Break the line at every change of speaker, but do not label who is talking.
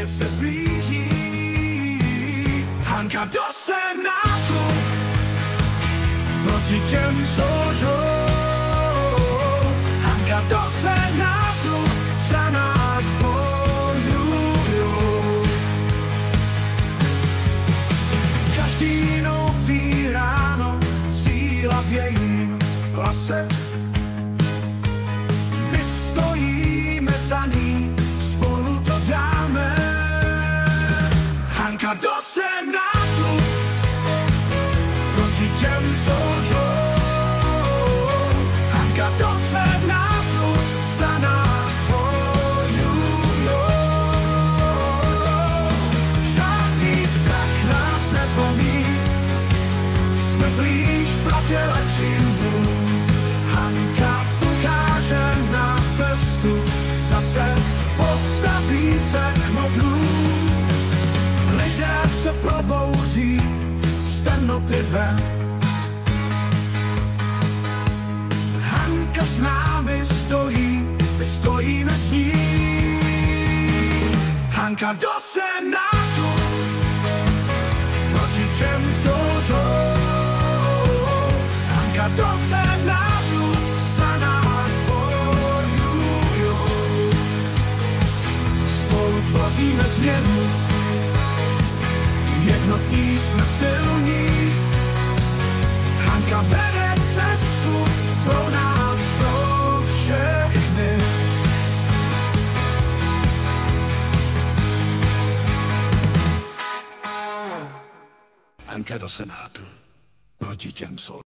volby se blíží. Hanka do Senátu proti těm, co lžou. Hanka do Senátu za nás bojujou. Každý nový ráno síla v jejím hlase. My stojíme za ní, spolu to dáme. Hanka do Senátu proti těm, co lžou. Hanka do Senátu za nás bojujou. Žádný strach nás nezlomí, jsme blíž pravdě lepším dnům. Hanka ukáže nám cestu, zase postaví se k modlům. Lidé se probouzí z temnoty ven. Hanka s námi stojí, my stojíme s ní. Hanka do Senátu proti těm, co lžou. Hanka do Senátu za nás bojujou. Spolu tvoříme změnu, jednotní jsme silní. Hanka vede cestu pro nás, pro všechny. Hanka do Senátu proti těm, co